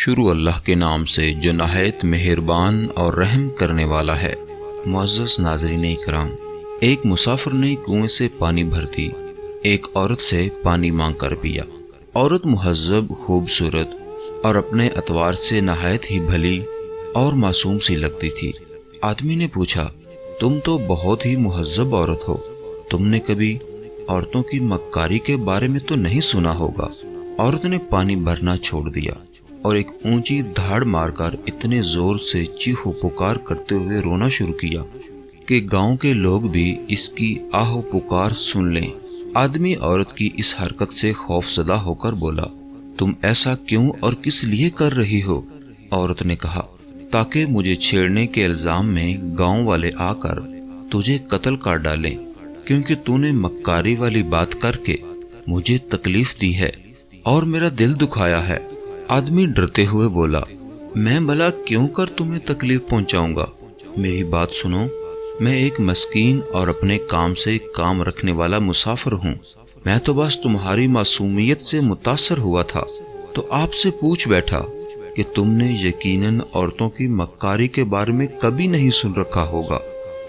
شروع اللہ کے نام سے جو نہایت مہربان اور رحم کرنے والا ہے۔ معزز ناظرین اکرام، ایک مسافر نے کنویں سے پانی بھر دی، ایک عورت سے پانی مانگ کر پیا۔ عورت مہذب، خوبصورت اور اپنے اطوار سے نہایت ہی بھلی اور معصوم سی لگتی تھی۔ آدمی نے پوچھا، تم تو بہت ہی مہذب عورت ہو، تم نے کبھی عورتوں کی مکاری کے بارے میں تو نہیں سنا ہوگا؟ عورت نے پانی بھرنا چھوڑ دیا اور ایک اونچی دھاڑ مار کر اتنے زور سے چیخو پکار کرتے ہوئے رونا شروع کیا کہ گاؤں کے لوگ بھی اس کی آہو پکار سن لیں۔ آدمی عورت کی اس حرکت سے خوف زدہ ہو کر بولا، تم ایسا کیوں اور کس لیے کر رہی ہو؟ عورت نے کہا، تاکہ مجھے چھیڑنے کے الزام میں گاؤں والے آ کر تجھے قتل کر ڈالیں، کیونکہ تو نے مکاری والی بات کر کے مجھے تکلیف دی ہے اور میرا دل دکھایا ہے۔ آدمی ڈرتے ہوئے بولا، میں بھلا کیوں کر تمہیں تکلیف پہنچاؤں گا؟ میری بات سنو، میں ایک مسکین اور اپنے کام سے کام رکھنے والا مسافر ہوں۔ میں تو بس تمہاری معصومیت سے متاثر ہوا تھا تو آپ سے پوچھ بیٹھا کہ تم نے یقیناً عورتوں کی مکاری کے بارے میں کبھی نہیں سن رکھا ہوگا۔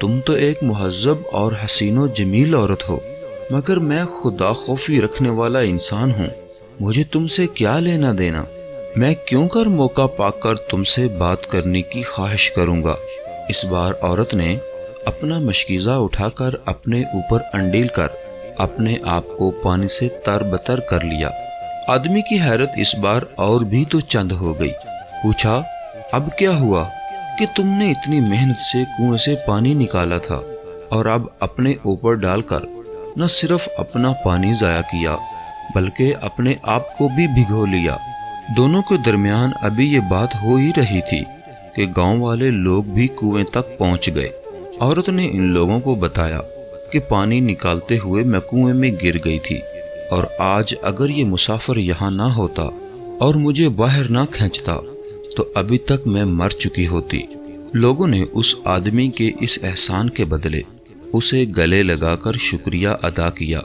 تم تو ایک مہذب اور حسین و جمیل عورت ہو، مگر میں خدا خوفی رکھنے والا انسان ہوں۔ مجھے تم سے کیا لینا دینا؟ میں کیوں کر موقع پا کر تم سے بات کرنے کی خواہش کروں گا؟ اس بار عورت نے اپنا مشکیزہ اٹھا کر اپنے اوپر انڈیل کر اپنے آپ کو پانی سے تر بتر کر لیا۔ آدمی کی حیرت اس بار اور بھی تو چند ہو گئی۔ پوچھا، اب کیا ہوا کہ تم نے اتنی محنت سے کنویں سے پانی نکالا تھا اور اب اپنے اوپر ڈال کر نہ صرف اپنا پانی ضائع کیا بلکہ اپنے آپ کو بھی بھگو لیا؟ دونوں کے درمیان ابھی یہ بات ہو ہی رہی تھی کہ گاؤں والے لوگ بھی کنویں تک پہنچ گئے۔ عورت نے ان لوگوں کو بتایا کہ پانی نکالتے ہوئے میں کنویں میں گر گئی تھی، اور آج اگر یہ مسافر یہاں نہ ہوتا اور مجھے باہر نہ کھینچتا تو ابھی تک میں مر چکی ہوتی۔ لوگوں نے اس آدمی کے اس احسان کے بدلے اسے گلے لگا کر شکریہ ادا کیا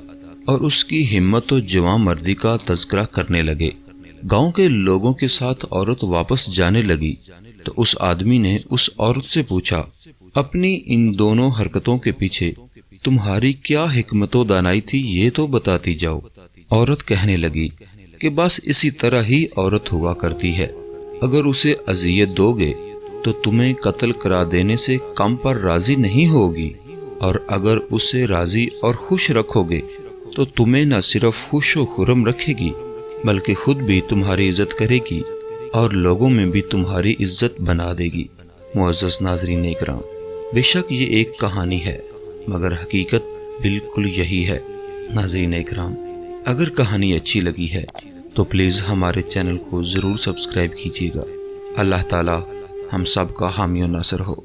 اور اس کی ہمت و جواں مردی کا تذکرہ کرنے لگے۔ گاؤں کے لوگوں کے ساتھ عورت واپس جانے لگی تو اس آدمی نے اس عورت سے پوچھا، اپنی ان دونوں حرکتوں کے پیچھے تمہاری کیا حکمت و دانائی تھی، یہ تو بتاتی جاؤ۔ عورت کہنے لگی کہ بس اسی طرح ہی عورت ہوا کرتی ہے، اگر اسے اذیت دو گے تو تمہیں قتل کرا دینے سے کم پر راضی نہیں ہوگی، اور اگر اسے راضی اور خوش رکھو گے تو تمہیں نہ صرف خوش و خرم رکھے گی بلکہ خود بھی تمہاری عزت کرے گی اور لوگوں میں بھی تمہاری عزت بنا دے گی۔ معزز ناظرین اکرام، بے شک یہ ایک کہانی ہے مگر حقیقت بالکل یہی ہے۔ ناظرین اکرام، اگر کہانی اچھی لگی ہے تو پلیز ہمارے چینل کو ضرور سبسکرائب کیجیے گا۔ اللہ تعالی ہم سب کا حامی و ناصر ہو۔